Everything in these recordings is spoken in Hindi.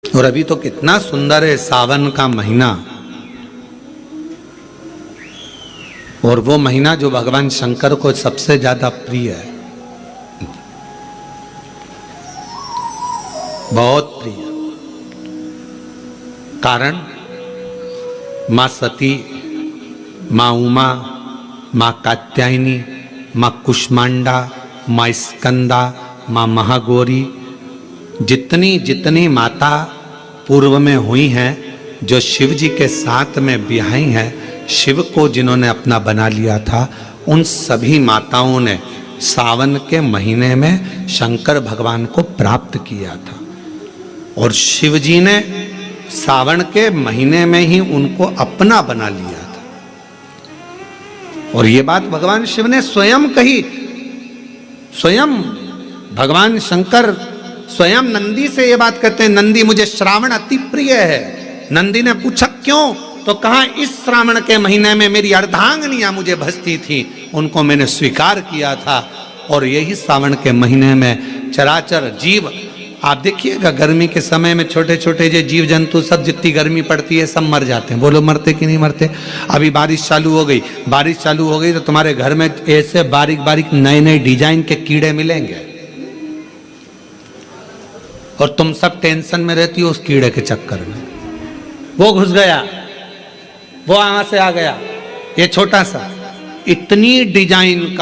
और अभी तो कितना सुंदर है सावन का महीना, और वो महीना जो भगवान शंकर को सबसे ज्यादा प्रिय है, बहुत प्रिय। कारण मां सती, मां उमा, मां कात्यायनी, मां कुष्मांडा, मां स्कंदा, मां महागौरी, जितनी जितनी माता पूर्व में हुई हैं, जो शिव जी के साथ में ब्याही हैं, शिव को जिन्होंने अपना बना लिया था, उन सभी माताओं ने सावन के महीने में शंकर भगवान को प्राप्त किया था। और शिव जी ने सावन के महीने में ही उनको अपना बना लिया था। और ये बात भगवान शिव ने स्वयं कही। स्वयं भगवान शंकर स्वयं नंदी से ये बात कहते हैं, नंदी मुझे श्रावण अति प्रिय है। नंदी ने पूछा क्यों, तो कहा इस श्रावण के महीने में मेरी अर्धांगिनियां मुझे भजती थी, उनको मैंने स्वीकार किया था। और यही सावन के महीने में चराचर जीव, आप देखिएगा गर्मी के समय में छोटे छोटे जो जीव जंतु सब, जितनी गर्मी पड़ती है सब मर जाते हैं। बोलो मरते कि नहीं मरते? अभी बारिश चालू हो गई, बारिश चालू हो गई तो तुम्हारे घर में ऐसे बारीक बारीक नए नए डिजाइन के कीड़े मिलेंगे, और तुम सब टेंशन में रहती हो उस कीड़े के चक्कर में। वो घुस गया, वो वहां से आ गया, ये छोटा सा, इतनी डिजाइन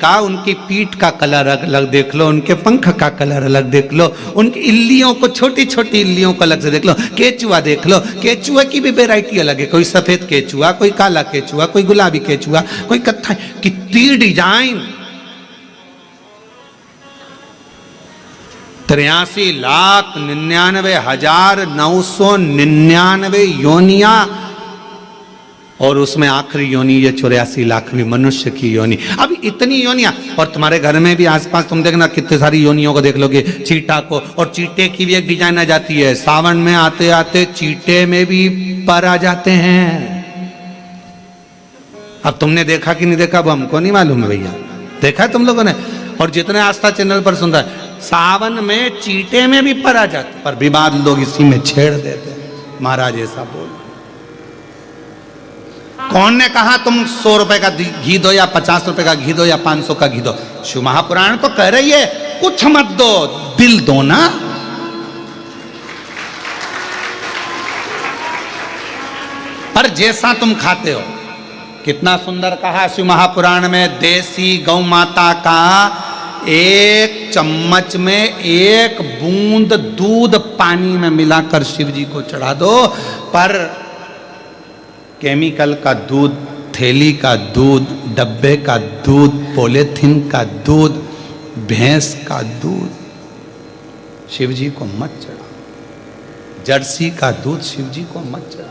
का, उनकी पीठ का कलर अलग देख लो, उनके पंख का कलर अलग देख लो, उनकी इल्लियों को, छोटी छोटी इल्लियों को अलग से देख लो, केचुआ देख लो, केचुआ की भी वैरायटी अलग है, कोई सफेद केचुआ, कोई काला केचुआ, कोई गुलाबी केचुआ, कोई कत्था, कितनी डिजाइन। 83,99,999 योनिया, और उसमें आखिरी योनि ये 84,00,000 मनुष्य की योनि। अब इतनी योनियां, और तुम्हारे घर में भी आसपास तुम देखना कितनी सारी योनियों को देख लोगे, चीटा को, और चीटे की भी एक डिजाइन आ जाती है। सावन में आते आते चीटे में भी पर आ जाते हैं। अब तुमने देखा कि नहीं देखा वो हमको नहीं मालूम है भैया, देखा है तुम लोगों ने? और जितने आस्था चैनल पर सुन रहा है, सावन में चीटे में भी पर आ जाते, पर विवाद लोग इसी में छेड़ देते। महाराज ऐसा बोल, कौन ने कहा तुम 100 रुपए का घी दो या 50 रुपए का घी दो या 500 का घी दो? शिव महापुराण तो कह रही है कुछ मत दो, दिल दो ना। पर जैसा तुम खाते हो, कितना सुंदर कहा शिव महापुराण में, देसी गौ माता का एक चम्मच में 1 बूंद दूध पानी में मिलाकर शिव जी को चढ़ा दो। पर केमिकल का दूध, थैली का दूध, डब्बे का दूध, पॉलीथिन का दूध, भैंस का दूध शिव जी को मत चढ़ाओ। जर्सी का दूध शिव जी को मत चढ़ाओ,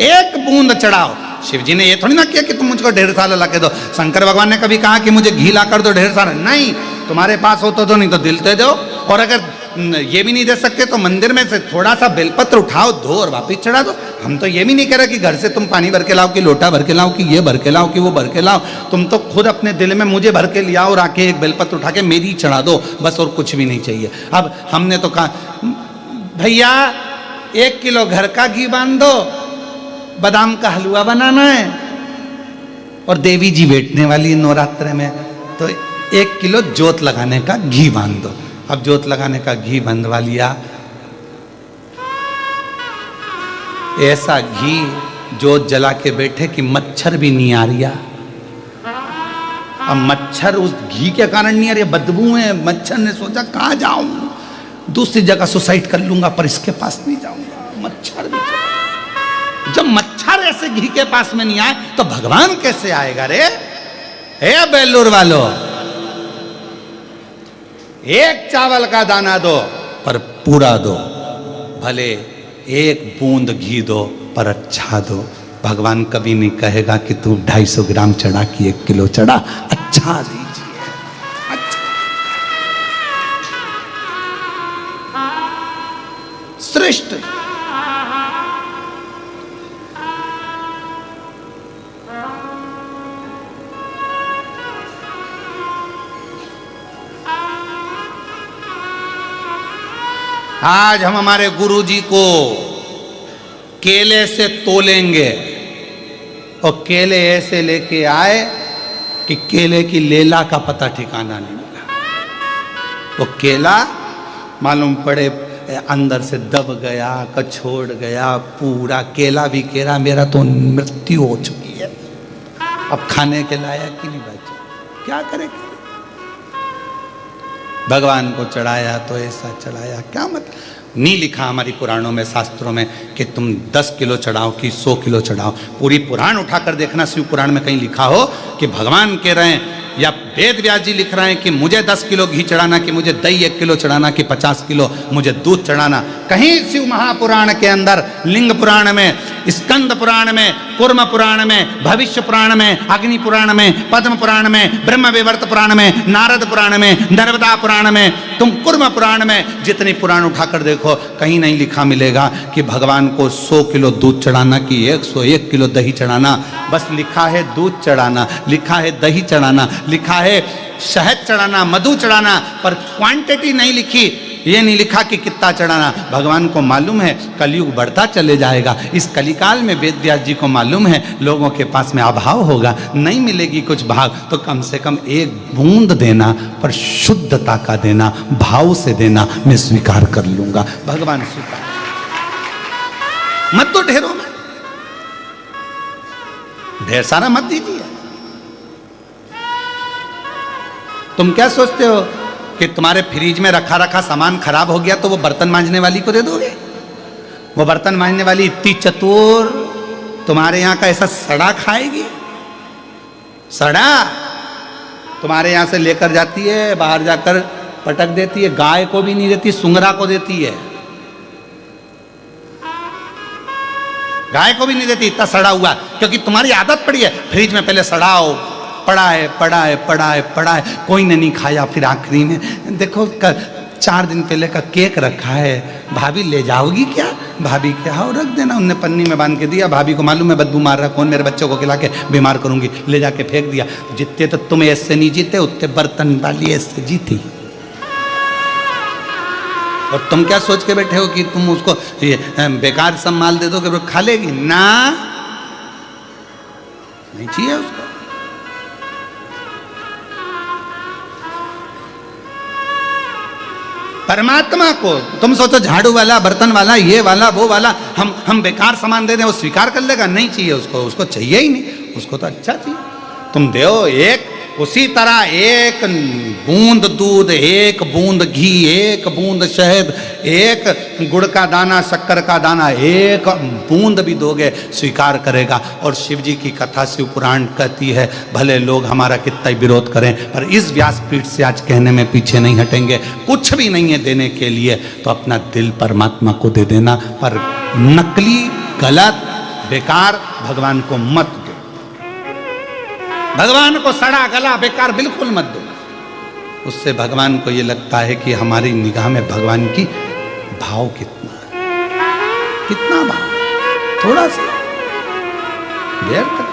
1 बूंद चढ़ाओ। शिव जी ने ये थोड़ी ना किया कि तुम मुझको 1.5 साल ला के दो। शंकर भगवान ने कभी कहा कि मुझे घी ला कर दो 1.5 साल? नहीं, तुम्हारे पास हो तो नहीं तो दिल दे दो। और अगर ये भी नहीं दे सकते तो मंदिर में से थोड़ा सा बेलपत्र उठाओ, धो और वापिस चढ़ा दो। हम तो ये भी नहीं कह रहे कि घर से तुम पानी भर के लाओ, कि लोटा भर के लाओ, कि ये भर के लाओ, कि वो भर के लाओ। तुम तो खुद अपने दिल में मुझे भर के लियाओ और आके एक बेलपत्र उठा के मेरी चढ़ा दो, बस, और कुछ भी नहीं चाहिए। अब हमने तो कहा भैया 1 किलो घर का घी बांध दो, बादाम का हलवा बनाना है, और देवी जी बैठने वाली नवरात्र में, तो 1 किलो जोत लगाने का घी बांध दो। अब जोत लगाने का घी बंधवा लिया, ऐसा घी जोत जला के बैठे कि मच्छर भी नहीं आ रहा। अब मच्छर उस घी के कारण नहीं आ रही, बदबू है। मच्छर ने सोचा कहाँ जाऊं, दूसरी जगह सुसाइड कर लूंगा, पर इसके पास नहीं जाऊंगा। मच्छर भी, जब मच्छर ऐसे घी के पास में नहीं आए तो भगवान कैसे आएगा रे? हे बेलूर वालों, 1 चावल का दाना दो पर पूरा दो, भले 1 बूंद घी दो पर अच्छा दो। भगवान कभी नहीं कहेगा कि तू 250 ग्राम चढ़ा कि 1 किलो चढ़ा, अच्छा दीजिए, अच्छा। श्रेष्ठ आज हम हमारे गुरुजी को केले से तोलेंगे और केले ऐसे लेके आए कि केले की लेला का पता ठिकाना नहीं मिला। वो केला मालूम पड़े अंदर से दब गया, कछोड़ गया, पूरा केला भी केला, मेरा तो मृत्यु हो चुकी है, अब खाने के लायक ही नहीं बचा, क्या करेंगे। भगवान को चढ़ाया तो ऐसा चढ़ाया, क्या मतलब। नहीं लिखा हमारी पुराणों में, शास्त्रों में कि तुम 10 किलो चढ़ाओ कि 100 किलो चढ़ाओ। पूरी पुराण उठाकर देखना, शिव पुराण में कहीं लिखा हो कि भगवान कह रहे हैं या वेद व्यास जी लिख रहे हैं कि मुझे 10 किलो घी चढ़ाना, कि मुझे दही 1 किलो चढ़ाना, कि 50 किलो मुझे दूध चढ़ाना। कहीं शिव महापुराण के अंदर, लिंग पुराण में, स्कंद पुराण में, कूर्म पुराण में, भविष्य पुराण में, अग्नि पुराण में, पद्म पुराण में, ब्रह्म विवर्त पुराण में, नारद पुराण में, नर्मदा पुराण में, तुम कूर्म पुराण में जितनी पुराण उठाकर देखो, कहीं नहीं लिखा मिलेगा कि भगवान को 100 किलो दूध चढ़ाना कि 101 किलो दही चढ़ाना। बस लिखा है दूध चढ़ाना, लिखा है दही चढ़ाना, लिखा है शहद चढ़ाना, मधु चढ़ाना, पर क्वांटिटी नहीं लिखी। ये नहीं लिखा कि कितना चढ़ाना। भगवान को मालूम है कलयुग बढ़ता चले जाएगा, इस कलिकाल में वेद व्यास जी को मालूम है लोगों के पास में अभाव होगा, नहीं मिलेगी कुछ भाग, तो कम से कम एक बूंद देना, पर शुद्धता का देना, भाव से देना, मैं स्वीकार कर लूंगा। भगवान स्वीकार मत तो ढेरों में, ढेर सारा मत दीजिए। तुम क्या सोचते हो कि तुम्हारे फ्रिज में रखा रखा सामान खराब हो गया तो वो बर्तन मांजने वाली को दे दोगे? वो बर्तन मांजने वाली इतनी चतुर तुम्हारे यहाँ का ऐसा सड़ा खाएगी? सड़ा तुम्हारे यहाँ से लेकर जाती है, बाहर जाकर पटक देती है, गाय को भी नहीं देती, सुंगरा को देती है, गाय को भी नहीं देती, इतना सड़ा हुआ, क्योंकि तुम्हारी आदत पड़ी है फ्रिज में पहले सड़ाओ, पड़ा है पड़ा है पड़ा है पड़ा है, कोई ने नहीं खाया, फिर आखिरी में देखो 4 दिन पहले का केक रखा है, भाभी ले जाओगी क्या? भाभी क्या, हाँ रख देना। उनने पन्नी में बांध के दिया, भाभी को मालूम है बदबू मार रहा, कौन मेरे बच्चों को खिला के बीमार करूंगी, ले जाके फेंक दिया। जितने तो तुम ऐसे नहीं जीते, उतने बर्तन वाली ऐसे जीती। और तुम क्या सोच के बैठे हो कि तुम उसको बेकार सब माल दे दो कि वो खा लेगी? ना, नहीं चाहिए उसको। परमात्मा को तुम सोचो झाड़ू वाला, बर्तन वाला, ये वाला, वो वाला, हम बेकार सामान दे दें, वो स्वीकार कर लेगा? नहीं चाहिए उसको, उसको चाहिए ही नहीं, उसको तो अच्छा चाहिए। तुम दो एक, उसी तरह एक बूंद दूध, एक बूंद घी, एक बूंद शहद, एक गुड़ का दाना, शक्कर का दाना, एक बूंद भी दोगे स्वीकार करेगा। और शिव जी की कथा शिव पुराण कहती है, भले लोग हमारा कितना ही विरोध करें, पर इस व्यासपीठ से आज कहने में पीछे नहीं हटेंगे। कुछ भी नहीं है देने के लिए, तो अपना दिल परमात्मा को दे देना, पर नकली, गलत, बेकार भगवान को मत दो। भगवान को सड़ा गला बेकार बिल्कुल मत दो। उससे भगवान को ये लगता है कि हमारी निगाह में भगवान की भाव कितना है, कितना भाव, थोड़ा सा देर तक।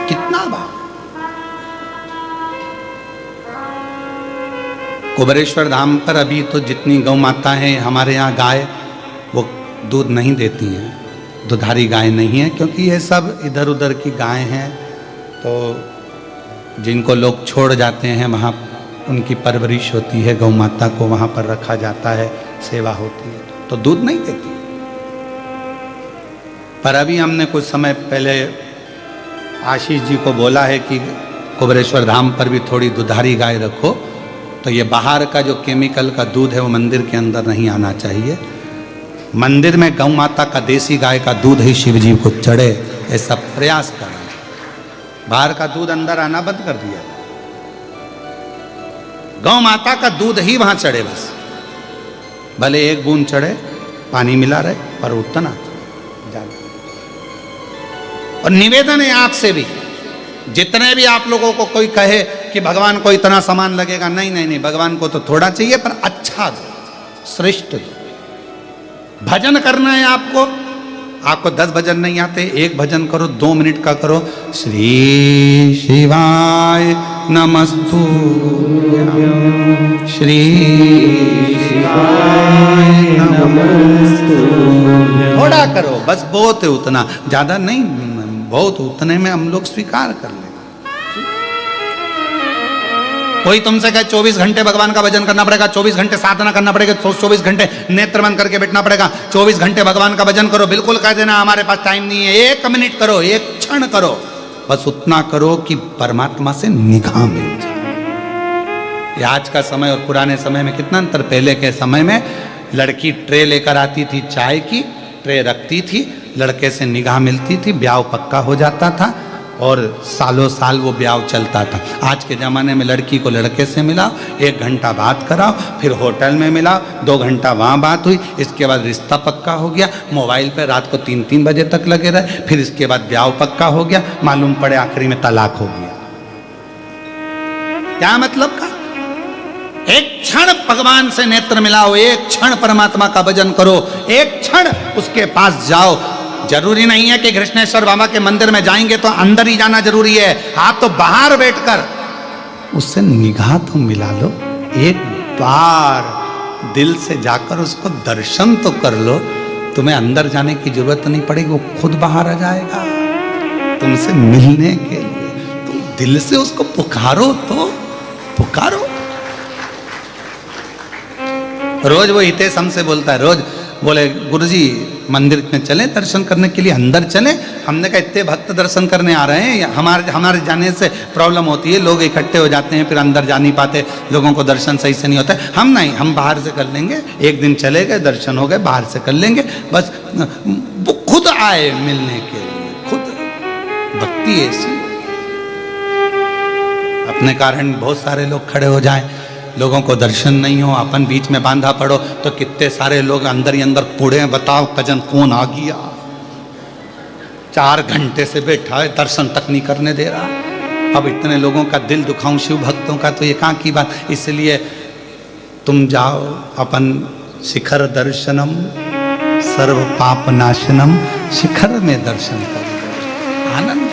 कितना भाव। कुबेरेश्वर धाम पर अभी तो जितनी गौ माता हैं हमारे यहाँ, गाय वो दूध नहीं देती हैं, दुधारी गाय नहीं है, क्योंकि ये सब इधर उधर की गाय हैं, तो जिनको लोग छोड़ जाते हैं वहाँ उनकी परवरिश होती है, गौ माता को वहाँ पर रखा जाता है, सेवा होती है, तो दूध नहीं देती। पर अभी हमने कुछ समय पहले आशीष जी को बोला है कि कुबेरेश्वर धाम पर भी थोड़ी दुधारी गाय रखो, तो ये बाहर का जो केमिकल का दूध है वो मंदिर के अंदर नहीं आना चाहिए। मंदिर में गौ माता का देसी गाय का दूध ही शिव जी को चढ़े, ऐसा प्रयास करें। बाहर का दूध अंदर आना बंद कर दिया, गौ माता का दूध ही वहां चढ़े, बस भले 1 बूंद चढ़े, पानी मिला रहे, पर उतना ज्यादा। और निवेदन है आपसे भी, जितने भी आप लोगों को कोई कहे कि भगवान को इतना सामान लगेगा, नहीं नहीं नहीं, भगवान को तो थोड़ा चाहिए, पर अच्छा दो, श्रेष्ठ दो। भजन करना है आपको आपको 10 भजन नहीं आते, एक भजन करो, 2 मिनट का करो। श्री शिवाय नमस्तु, श्री शिवाय नमस्तु। थोड़ा करो बस, बहुत है उतना, ज्यादा नहीं, बहुत उतने में हम लोग स्वीकार कर लें। कोई तुमसे कहे 24 घंटे भगवान का भजन करना पड़ेगा, 24 घंटे साधना करना पड़ेगा, 24 घंटे नेत्र बंद करके बैठना पड़ेगा, 24 घंटे भगवान का भजन करो, बिल्कुल कह देना हमारे पास टाइम नहीं है। 1 मिनट करो, 1 क्षण करो, बस उतना करो कि परमात्मा से निगाह मिल जाए। ये आज का समय और पुराने समय में कितना अंतर। पहले के समय में लड़की ट्रे लेकर आती थी, चाय की ट्रे रखती थी, लड़के से निगाह मिलती थी, ब्याह पक्का हो जाता था और सालों साल वो ब्याह चलता था। आज के ज़माने में लड़की को लड़के से मिलाओ, 1 घंटा बात कराओ, फिर होटल में मिलाओ, 2 घंटा वहाँ बात हुई, इसके बाद रिश्ता पक्का हो गया, मोबाइल पे रात को 3-3 बजे तक लगे रहे, फिर इसके बाद ब्याह पक्का हो गया, मालूम पड़े आखिरी में तलाक हो गया। क्या मतलब का? 1 क्षण भगवान से नेत्र मिलाओ, 1 क्षण परमात्मा का भजन करो, 1 क्षण उसके पास जाओ। जरूरी नहीं है कि कृष्णेश्वर बाबा के मंदिर में जाएंगे तो अंदर ही जाना जरूरी है, आप तो बाहर बैठकर उससे निगाह तो मिला लो, एक बार दिल से जाकर उसको दर्शन तो कर लो। तुम्हें अंदर जाने की जरूरत नहीं पड़ेगी, वो खुद बाहर आ जाएगा तुमसे मिलने के लिए। तुम दिल से उसको पुकारो तो पुकारो। रोज वो हितेश हमसे बोलता है, रोज बोले गुरुजी मंदिर में चले दर्शन करने के लिए, अंदर चले। हमने कहा इतने भक्त दर्शन करने आ रहे हैं, हमारे जाने से प्रॉब्लम होती है, लोग इकट्ठे हो जाते हैं, फिर अंदर जा नहीं पाते, लोगों को दर्शन सही से नहीं होता है। हम नहीं, हम बाहर से कर लेंगे, एक दिन चले गए, दर्शन हो गए, बाहर से कर लेंगे, बस वो खुद आए मिलने के लिए, खुद। भक्ति ऐसी, अपने कारण बहुत सारे लोग खड़े हो जाएं, लोगों को दर्शन नहीं हो, अपन बीच में बांधा पड़ो तो कितने सारे लोग अंदर ही अंदर कूड़े, बताओ कजन कौन आ गया, 4 घंटे से बैठा है, दर्शन तक नहीं करने दे रहा। अब इतने लोगों का दिल दुखाऊं शिव भक्तों का, तो ये कहाँ की बात। इसलिए तुम जाओ, अपन शिखर दर्शनम सर्व पाप नाशनम, शिखर में दर्शन करो, आनंद।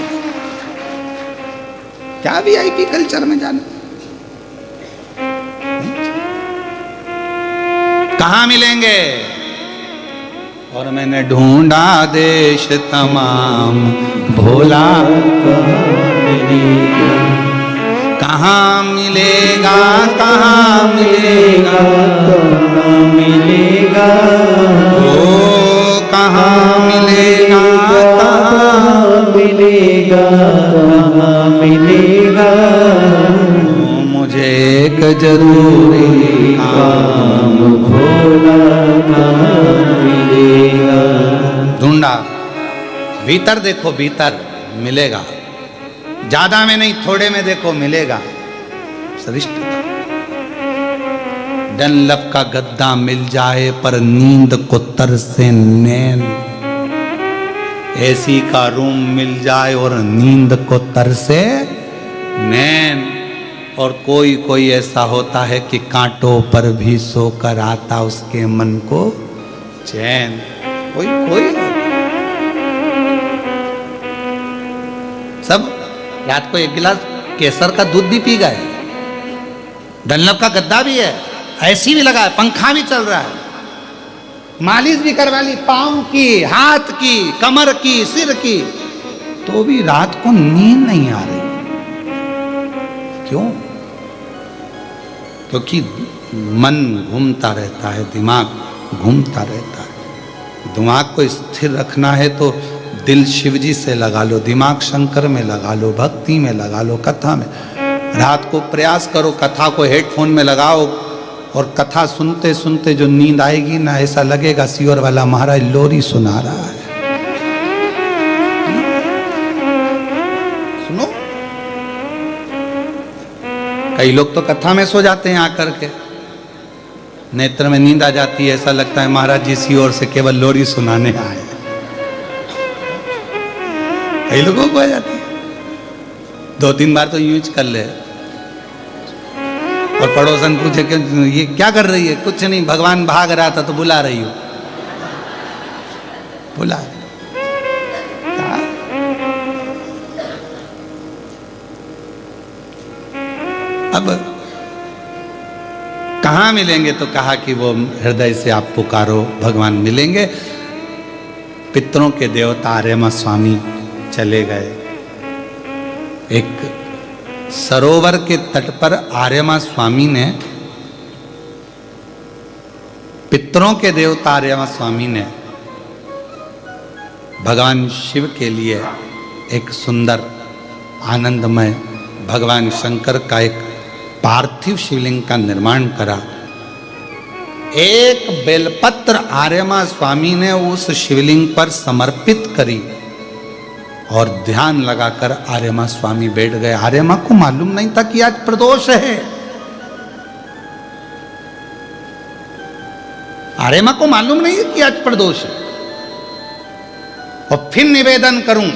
क्या VIP कल्चर में जाना। कहाँ मिलेंगे? और मैंने ढूंढा देश तमाम, भोला कहाँ मिलेगा, कहाँ मिलेगा, कहाँ मिलेगा, ओ कहाँ मिलेगा, कहाँ मिलेगा, कहाँ मिलेगा, मुझे एक जरूरी काम भोला कहाँ मिलेगा। ढूंढा, भीतर देखो, भीतर मिलेगा, ज्यादा में नहीं थोड़े में देखो मिलेगा। श्रेष्ठता। डनलप का गद्दा मिल जाए पर नींद को तरसे नैन, एसी का रूम मिल जाए और नींद को तरसे नैन। और कोई कोई ऐसा होता है कि कांटों पर भी सोकर आता उसके मन को चैन। कोई कोई सब रात को 1 गिलास केसर का दूध भी पी गए। डनलप का गद्दा भी है, ऐसी भी लगा है, पंखा भी चल रहा है, मालिश भी करवा ली, पाँव की, हाथ की, कमर की, सिर की, तो भी रात को नींद नहीं आ रही। क्यों? क्योंकि मन घूमता रहता है, दिमाग घूमता रहता है। दिमाग को स्थिर रखना है तो दिल शिवजी से लगा लो, दिमाग शंकर में लगा लो, भक्ति में लगा लो, कथा में। रात को प्रयास करो, कथा को हेडफोन में लगाओ और कथा सुनते सुनते जो नींद आएगी ना, ऐसा लगेगा सियोर वाला महाराज लोरी सुना रहा है। सुनो, कई लोग तो कथा में सो जाते हैं आकर के, नेत्र में नींद आ जाती है, ऐसा लगता है महाराज जी सियोर से केवल लोरी सुनाने आए। कई लोगों को आ जाती है, 2-3 बार तो यूज कर ले। और पड़ोसन पूछे कि ये क्या कर रही है? कुछ नहीं, भगवान भाग रहा था तो बुला रही हो। बुला अब कहाँ मिलेंगे? तो कहा कि वो हृदय से आप पुकारो, भगवान मिलेंगे। पितरों के देवता आर्यमा स्वामी चले गए। एक सरोवर के तट पर आर्यमा स्वामी ने, पितरों के देवता आर्यमा स्वामी ने भगवान शिव के लिए एक सुंदर आनंदमय भगवान शंकर का एक पार्थिव शिवलिंग का निर्माण करा। एक बेलपत्र आर्यमा स्वामी ने उस शिवलिंग पर समर्पित करी और ध्यान लगाकर आर्यमा स्वामी बैठ गए। आर्यमा को मालूम नहीं था कि आज प्रदोष है। आर्यमा को मालूम नहीं है कि आज प्रदोष है। और फिर निवेदन करूं,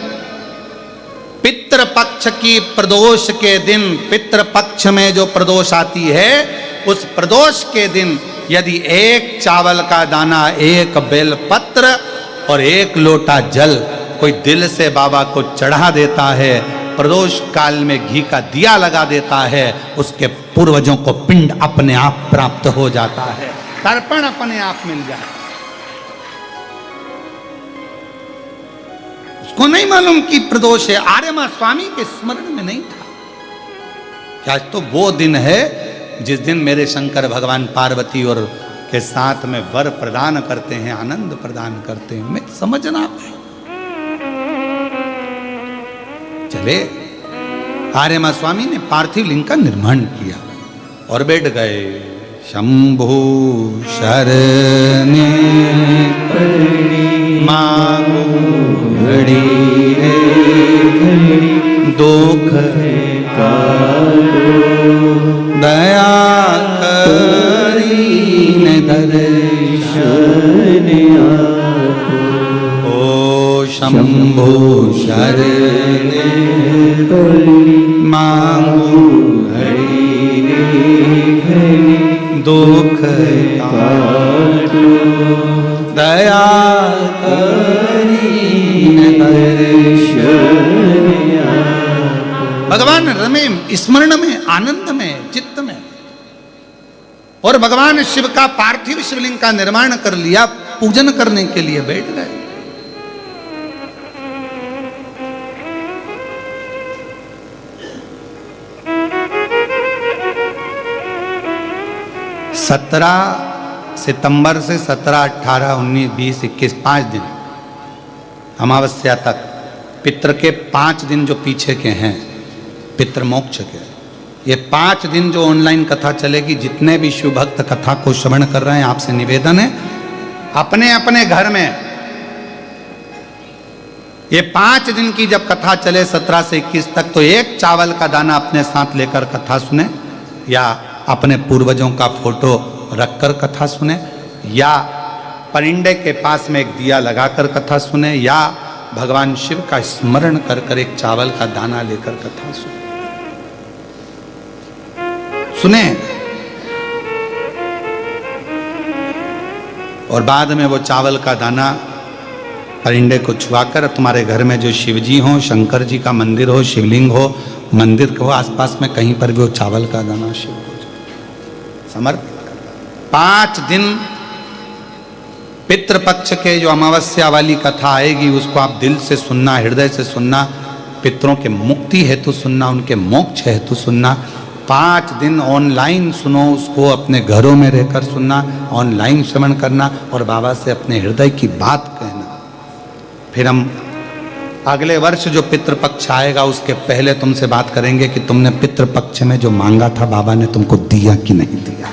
पितृपक्ष की प्रदोष के दिन, पितृपक्ष में जो प्रदोष आती है, उस प्रदोष के दिन यदि एक चावल का दाना, एक बेलपत्र और एक लोटा जल कोई दिल से बाबा को चढ़ा देता है, प्रदोष काल में घी का दिया लगा देता है, उसके पूर्वजों को पिंड अपने आप प्राप्त हो जाता है, तर्पण अपने आप मिल जाता है। उसको नहीं मालूम कि प्रदोष है। आर्यमा स्वामी के स्मरण में नहीं था कि आज तो वो दिन है जिस दिन मेरे शंकर भगवान पार्वती और के साथ में वर प्रदान करते हैं, आनंद प्रदान करते हैं। मैं समझना है। चले, आर्यमा स्वामी ने पार्थिव लिंग का निर्माण किया और बैठ गए। शंभु शरणे मांगो घड़ी दुख दया करीन दर्शन ओ शंभु शरणे मांगो घड़ी दुख दया करीन दर्शन। भगवान रमे स्मरण में, आनंद में, चित्त में। और भगवान शिव का पार्थिव शिवलिंग का निर्माण कर लिया, पूजन करने के लिए बैठ गए। सत्रह सितंबर से 17, 18, 19, 20, 21 5 दिन अमावस्या तक, पितृ के 5 दिन जो पीछे के हैं, पितृमोक्ष के, ये 5 दिन जो ऑनलाइन कथा चलेगी, जितने भी शिव भक्त कथा को श्रवण कर रहे हैं, आपसे निवेदन है अपने अपने घर में ये 5 दिन की जब कथा चले 17 से 21 तक, तो एक चावल का दाना अपने साथ लेकर कथा सुने, या अपने पूर्वजों का फोटो रखकर कथा सुने, या परिंडे के पास में एक दिया लगाकर कथा सुने, या भगवान शिव का स्मरण कर कर एक चावल का दाना लेकर कथा सुने। और बाद में वो चावल का दाना परिंडे को छुआकर तुम्हारे घर में जो शिवजी हो, शंकर जी का मंदिर हो, शिवलिंग हो, मंदिर के हो आसपास में कहीं पर भी वो चावल का दाना शिव को समर्पित करता। 5 दिन पितृपक्ष के जो अमावस्या वाली कथा आएगी, उसको आप दिल से सुनना, हृदय से सुनना, पितरों के मुक्ति हेतु सुनना, उनके मोक्ष हेतु सुनना। 5 दिन ऑनलाइन सुनो, उसको अपने घरों में रहकर सुनना, ऑनलाइन श्रवण करना और बाबा से अपने हृदय की बात कहना। फिर हम अगले वर्ष जो पितृपक्ष आएगा उसके पहले तुमसे बात करेंगे कि तुमने पितृपक्ष में जो मांगा था बाबा ने तुमको दिया कि नहीं दिया।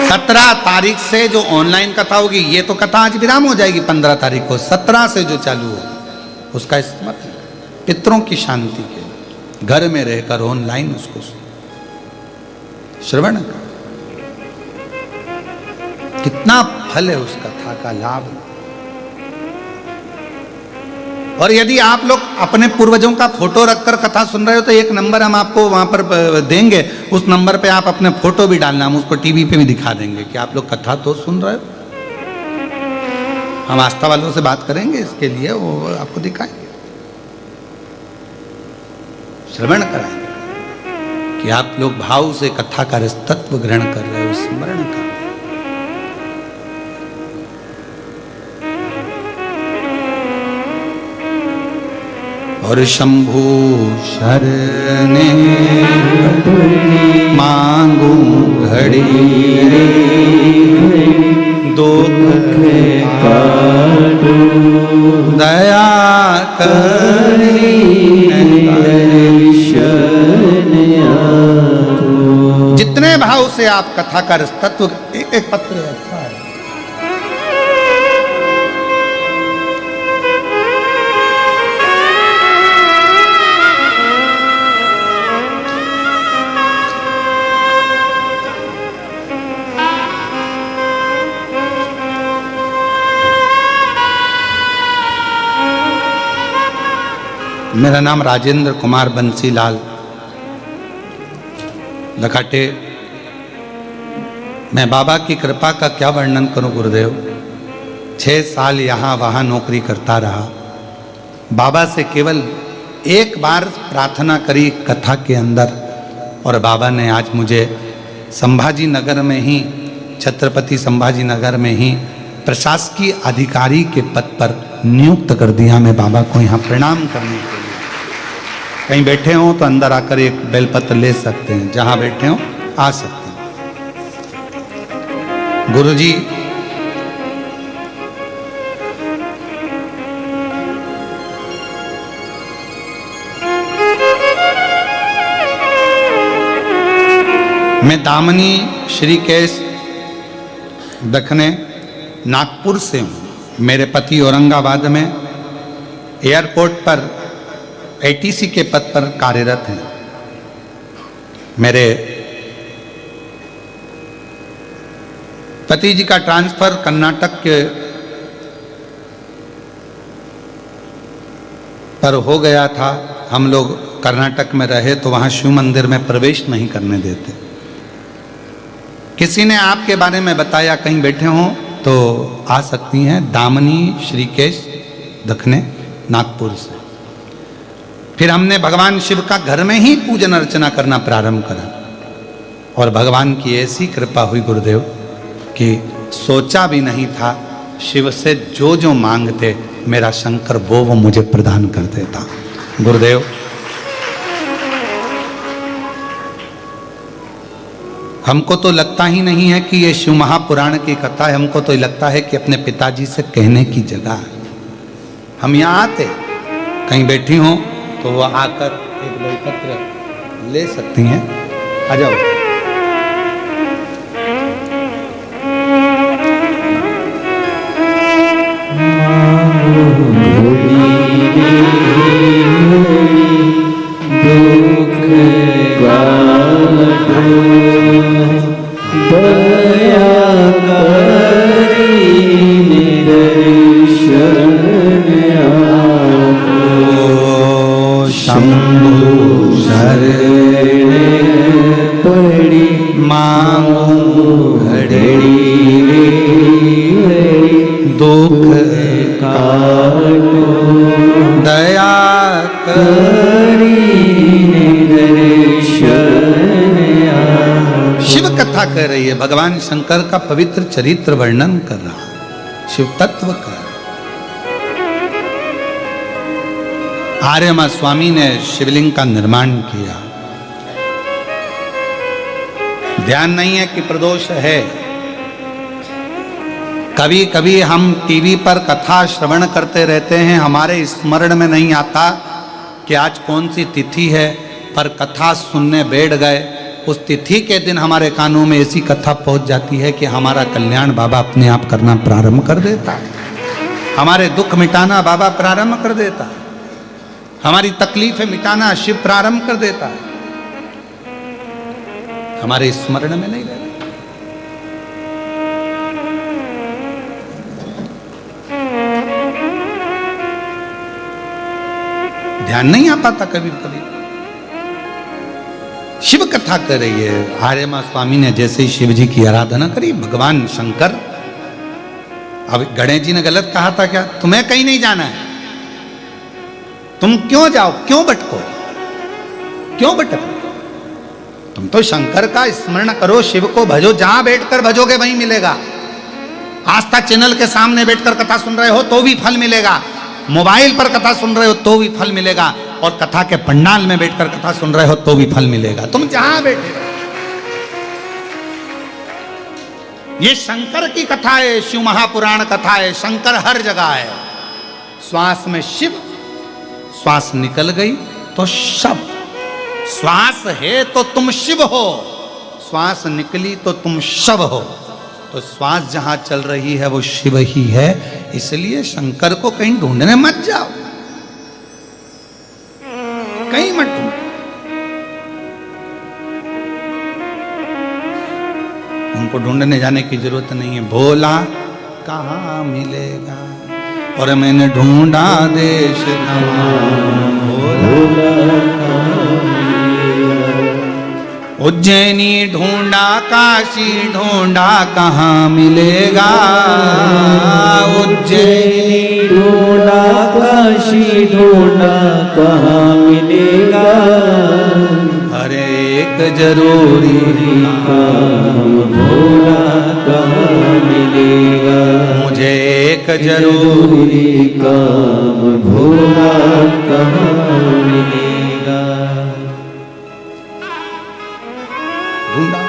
17 तारीख से जो ऑनलाइन कथा होगी, ये तो कथा आज विराम हो जाएगी 15 तारीख को, 17 से जो चालू होगी उसका स्मरण, पितरों की शांति के घर में रहकर ऑनलाइन उसको श्रवण कर। कितना फल है उस कथा का, लाभ। और यदि आप लोग अपने पूर्वजों का फोटो रखकर कथा सुन रहे हो तो एक नंबर हम आपको वहां पर देंगे, उस नंबर पे आप अपने फोटो भी डालना, हम उसको टीवी पे भी दिखा देंगे कि आप लोग कथा तो सुन रहे हो। हम आस्था वालों से बात करेंगे इसके लिए, वो आपको दिखाएंगे, श्रवण कराएंगे। कि आप लोग भाव से कथा का तत्व ग्रहण कर रहे हो, स्मरण कर रहे हो। और शंभु शरणे मांगू घड़ी दुख काटो दया करी जितने भाव से आप कथा का तत्व, एक पत्र अच्छा है। मेरा नाम राजेंद्र कुमार बंसीलाल लखाटे। मैं बाबा की कृपा का क्या वर्णन करूं गुरुदेव। 6 साल यहाँ वहाँ नौकरी करता रहा। बाबा से केवल एक बार प्रार्थना करी कथा के अंदर, और बाबा ने आज मुझे संभाजी नगर में ही, छत्रपति संभाजी नगर में ही प्रशासकीय अधिकारी के पद पर नियुक्त कर दिया। मैं बाबा को यहाँ प्रणाम करने के लिए, कहीं बैठे हो तो अंदर आकर एक बेलपत्र ले सकते हैं, जहां बैठे हो आ सकते हैं। गुरुजी मैं दामनी श्रीकेश दखने नागपुर से हूँ। मेरे पति औरंगाबाद में एयरपोर्ट पर ATC के पद पर कार्यरत हैं। मेरे पति जी का ट्रांसफर कर्नाटक के पर हो गया था। हम लोग कर्नाटक में रहे तो वहाँ शिव मंदिर में प्रवेश नहीं करने देते। किसी ने आपके बारे में बताया, कहीं बैठे हों तो आ सकती हैं। दामनी श्रीकेश दखने नागपुर से। फिर हमने भगवान शिव का घर में ही पूजन अर्चना करना प्रारंभ करा, और भगवान की ऐसी कृपा हुई गुरुदेव कि सोचा भी नहीं था, शिव से जो जो मांगते मेरा शंकर वो मुझे प्रदान कर देता। गुरुदेव हमको तो लगता ही नहीं है कि ये शिव महापुराण की कथा है। हमको तो लगता है कि अपने पिताजी से कहने की जगह है। हम यहाँ आते, कहीं बैठी हों तो वो आकर एक बेलपत्र ले सकती हैं। आ जाओ। शिव कथा कह रही है, भगवान शंकर का पवित्र चरित्र वर्णन कर रहा है, शिव तत्व का। आर्यमा स्वामी ने शिवलिंग का निर्माण किया। ध्यान नहीं है कि प्रदोष है। कभी कभी हम टीवी पर कथा श्रवण करते रहते हैं, हमारे स्मरण में नहीं आता कि आज कौन सी तिथि है, पर कथा सुनने बैठ गए। उस तिथि के दिन हमारे कानों में ऐसी कथा पहुंच जाती है कि हमारा कल्याण बाबा अपने आप करना प्रारंभ कर देता है। हमारे दुख मिटाना बाबा प्रारंभ कर देता है। हमारी तकलीफें मिटाना शिव प्रारंभ कर देता है। हमारे स्मरण में नहीं रहता। ध्यान नहीं आ पाता कभी कभी। शिव कथा कर रही है। आर्यमा स्वामी ने जैसे ही शिव जी की आराधना करी, भगवान शंकर, अब गणेश जी ने गलत कहा था क्या? तुम्हें कहीं नहीं जाना है, तुम क्यों जाओ, क्यों भटको, क्यों भटको? तुम तो शंकर का स्मरण करो, शिव को भजो, जहां बैठकर भजोगे वहीं मिलेगा। आस्था चैनल के सामने बैठकर कथा सुन रहे हो तो भी फल मिलेगा, मोबाइल पर कथा सुन रहे हो तो भी फल मिलेगा, और कथा के पंडाल में बैठकर कथा सुन रहे हो तो भी फल मिलेगा, तुम जहां बैठे। ये शंकर की कथा है, शिव महापुराण कथा है। शंकर हर जगह है। श्वास में शिव, श्वास निकल गई तो शव। श्वास है तो तुम शिव हो, श्वास निकली तो तुम शव हो। तो श्वास जहां चल रही है वो शिव ही है। इसलिए शंकर को कहीं ढूंढने मत जाओ, कहीं मत ढूंढो। उनको ढूंढने जाने की जरूरत नहीं है। भोला कहाँ मिलेगा, और मैंने ढूंढा देश तमाम, भोला उज्जैनी ढूंढा, काशी ढूंढा, कहाँ मिलेगा। उज्जैनी ढूंढा, काशी ढूंढा, कहाँ मिलेगा। अरे एक जरूरी काम भोला कहाँ मिलेगा। मुझे एक जरूरी काम भोला कहाँ मिलेगा। ढूंढा।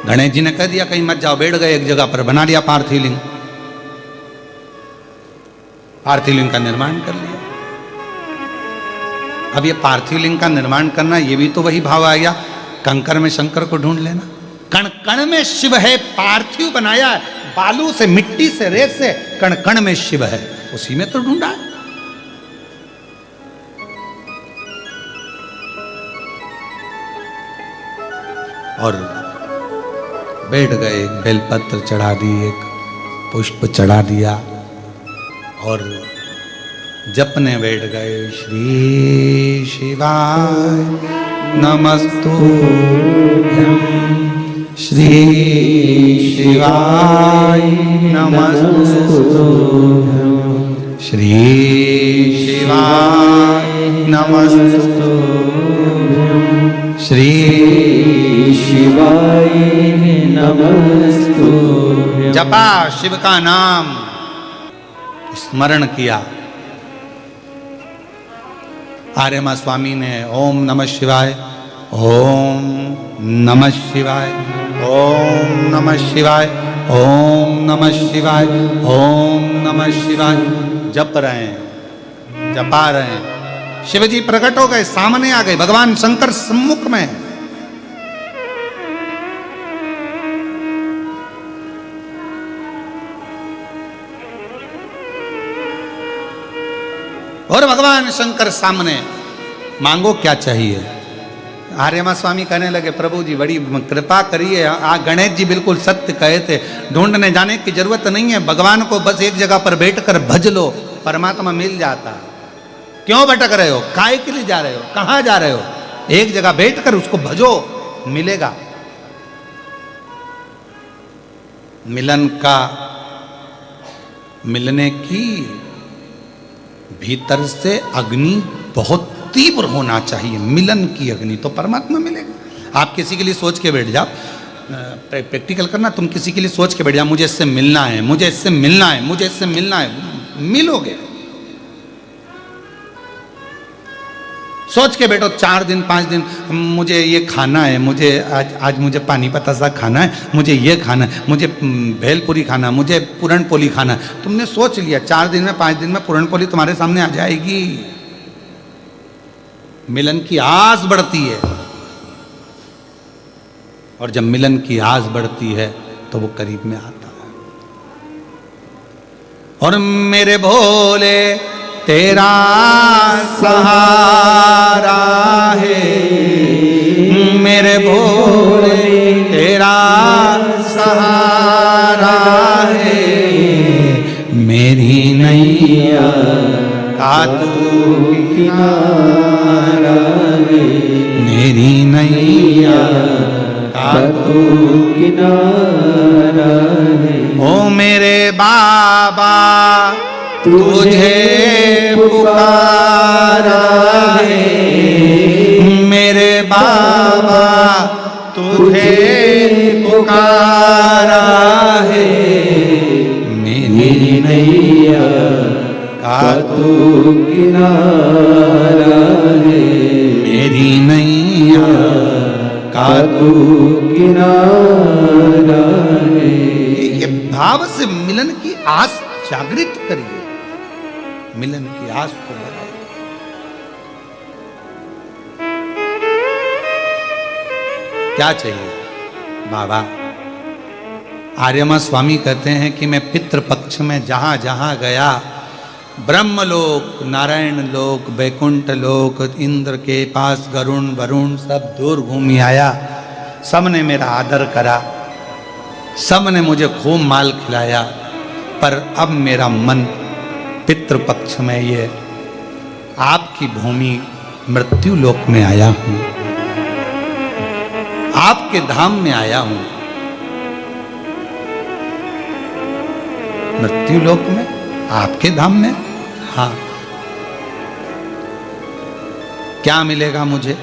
गणेश जी ने कह दिया कहीं मत जाओ, बैठ गए एक जगह पर, बना लिया पार्थिव लिंग। पार्थिव लिंग का निर्माण कर लिया। अब ये पार्थिव लिंग का निर्माण करना, ये भी तो वही भाव आ गया, कंकर में शंकर को ढूंढ लेना। कण कण में शिव है, पार्थिव बनाया बालू से, मिट्टी से, रेत से, कण कण में शिव है, उसी में तो ढूंढा है। और बैठ गए, बेलपत्र चढ़ा दी, एक पुष्प चढ़ा दिया, और जपने बैठ गए। श्री शिवाय नमस्तुभ्यं, श्री शिवाय नमस्तुभ्यं, श्री शिवाय नमस्तुभ्यं, श्री शिवाय नमस्तुभ्यं। जपा, शिव का नाम स्मरण किया। आर्यमा स्वामी ने ओम नमः शिवाय, ओम नमः शिवाय, ओम नमः शिवाय, ओम नमः शिवाय, ओम नमः शिवाय जप रहे हैं, जपा रहे हैं। शिवजी प्रकट हो गए, सामने आ गए, भगवान शंकर सम्मुख में। और भगवान शंकर सामने, मांगो क्या चाहिए। आर्यमा स्वामी कहने लगे, प्रभु जी बड़ी कृपा करिए। गणेश जी बिल्कुल सत्य कहे थे, ढूंढने जाने की जरूरत नहीं है, भगवान को बस एक जगह पर बैठकर भज लो, परमात्मा मिल जाता। क्यों भटक रहे हो, काहे के लिए जा रहे हो, कहाँ जा रहे हो, एक जगह बैठकर उसको भजो, मिलेगा। मिलन का, मिलने की भीतर से अग्नि बहुत तीव्र होना चाहिए, मिलन की अग्नि, तो परमात्मा मिलेगा। आप किसी के लिए सोच के बैठ जाओ, प्रैक्टिकल करना, तुम किसी के लिए सोच के बैठ जाओ, मुझे इससे मिलना है, मुझे इससे मिलना है, मुझे इससे मिलना है, मिलोगे। सोच के बैठो 4 दिन 5 दिन, मुझे ये खाना है, मुझे आज मुझे पानीपत सा खाना है, मुझे ये खाना है, मुझे भेलपुरी खाना है, मुझे पूरन पोली खाना है। तुमने सोच लिया, 4 दिन में 5 दिन में पूरन पोली तुम्हारे सामने आ जाएगी। मिलन की आस बढ़ती है, और जब मिलन की आस बढ़ती है तो वो करीब में आता है। और मेरे भोले तेरा सहारा है, मेरे भोले तेरा सहारा है, मेरी नैया का तू किनारा है, मेरी नैया का तू किनारा है। ओ मेरे बाबा तुझे पुकारा है, मेरे बाबा का तू किनारा है, मेरी नैया का तू किनारा है। ये भाव से मिलन की आस जागृत करिए, मिलन की आस को बढ़ाइए। क्या चाहिए बाबा? आर्यमा स्वामी कहते हैं कि मैं पितृपक्ष में जहां जहां गया, ब्रह्मलोक, नारायण लोक, वैकुंठ लोक, इंद्र के पास गरुण वरुण सब दूर घूमी आया, सबने मेरा आदर करा, सबने मुझे खूब माल खिलाया, पर अब मेरा मन पितृपक्ष में ये आपकी भूमि मृत्यु लोक में आया हूं, आपके धाम में आया हूं। मृत्यु लोक में, आपके धाम में, हाँ। क्या मिलेगा मुझे?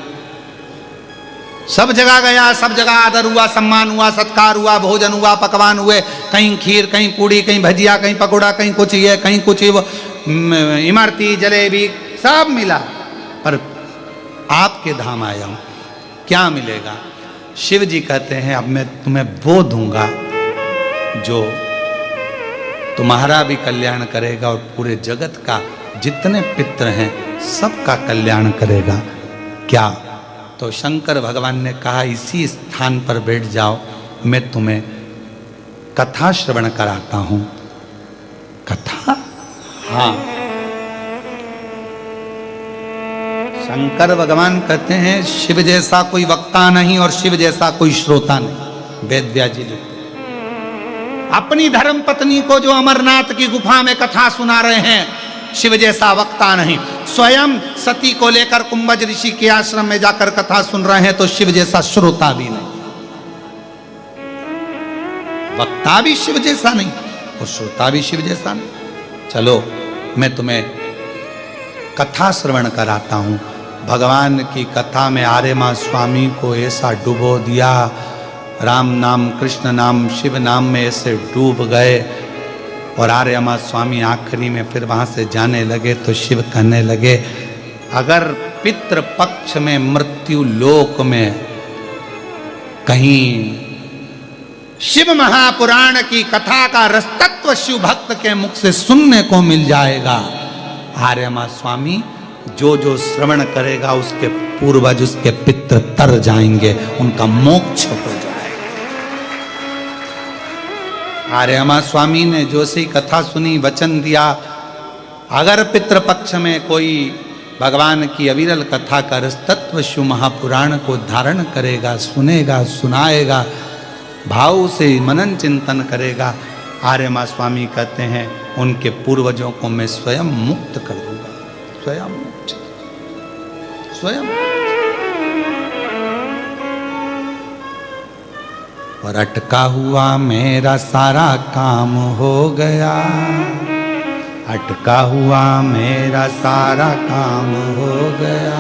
सब जगह गया, सब जगह आदर हुआ, सम्मान हुआ, सत्कार हुआ, भोजन हुआ, पकवान हुए, कहीं खीर, कहीं पूड़ी, कहीं भजिया, कहीं पकोड़ा, कहीं कुछ ये, कहीं कुछ वो, इमरती, जलेबी, सब मिला, पर आपके धाम आया हूं, क्या मिलेगा? शिव जी कहते हैं अब मैं तुम्हें वो दूंगा जो तुम्हारा भी कल्याण करेगा और पूरे जगत का, जितने पितृ हैं सबका कल्याण करेगा। क्या? तो शंकर भगवान ने कहा इसी स्थान पर बैठ जाओ, मैं तुम्हें कथा श्रवण कराता हूं। कथा? हाँ। शंकर भगवान कहते हैं शिव जैसा कोई वक्ता नहीं और शिव जैसा कोई श्रोता नहीं। वेद व्यास जी लिखते हैं अपनी धर्म पत्नी को जो अमरनाथ की गुफा में कथा सुना रहे हैं, शिव जैसा वक्ता नहीं। स्वयं सती को लेकर कुंभज ऋषि के आश्रम में जाकर कथा सुन रहे हैं, तो शिव जैसा श्रोता भी नहीं, वक्ता भी शिव जैसा नहीं और श्रोता भी शिव जैसा नहीं। चलो मैं तुम्हें कथा श्रवण कराता हूं। भगवान की कथा में आर्यमा स्वामी को ऐसा डुबो दिया, राम नाम, कृष्ण नाम, शिव नाम में ऐसे डूब गए, और आर्यमा स्वामी आखिरी में फिर वहां से जाने लगे तो शिव कहने लगे अगर पितृपक्ष में मृत्यु लोक में कहीं शिव महापुराण की कथा का रसतत्व शिव भक्त के मुख से सुनने को मिल जाएगा, आर्यमा स्वामी जो जो श्रवण करेगा उसके पूर्वज, उसके पितृ तर जाएंगे, उनका मोक्ष हो जाएगा। आर्यमा स्वामी ने जो सी कथा सुनी, वचन दिया, अगर पितृपक्ष में कोई भगवान की अविरल कथा का रसतत्व शिव महापुराण को धारण करेगा, सुनेगा, सुनाएगा, भाव से मनन चिंतन करेगा, आर्यमा स्वामी कहते हैं उनके पूर्वजों को मैं स्वयं मुक्त कर दूंगा, स्वयं मुक्त, स्वयं। और अटका हुआ मेरा सारा काम हो गया, अटका हुआ मेरा सारा काम हो गया,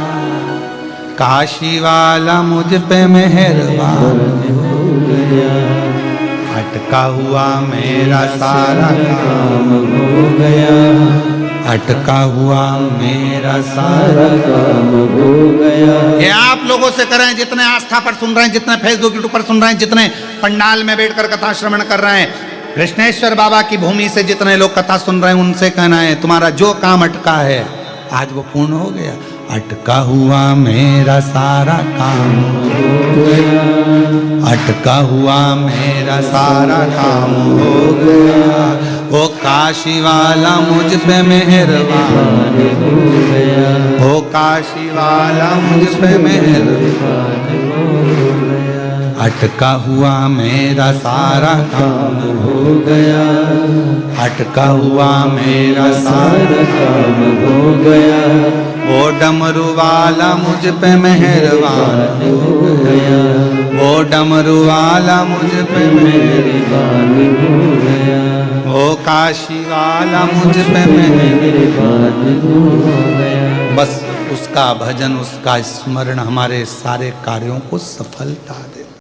काशी वाला मुझ पे मेहरबान हो गया, अटका हुआ मेरा सारा काम हो गया, अटका हुआ मेरा सारा काम हो गया। ये आप लोगों से करें जितने आस्था पर सुन रहे हैं, जितने फेसबुक यूट्यूब पर सुन रहे हैं, जितने पंडाल में बैठकर कथा श्रवण कर रहे हैं, कृष्णेश्वर बाबा की भूमि से जितने लोग कथा सुन रहे हैं, उनसे कहना है तुम्हारा जो काम अटका है आज वो पूर्ण हो गया। अटका हुआ मेरा सारा काम हो गया, अटका हुआ मेरा सारा काम हो गया, वो काशी वाला मुझ पे मेहरबान हो गया, वो काशी वाला मुझ पे मेहरबान हो गया, अटका हुआ मेरा सारा काम हो गया, अटका हुआ मेरा सारा काम हो गया, वो डमरू वाला मुझ पे मेहरबान हो गया, वो डमरू वाला मुझ पे मेहरबान हो गया, वो काशी वाला मुझ पे मेहरबान हो गया। बस उसका भजन, उसका स्मरण हमारे सारे कार्यों को सफलता दे।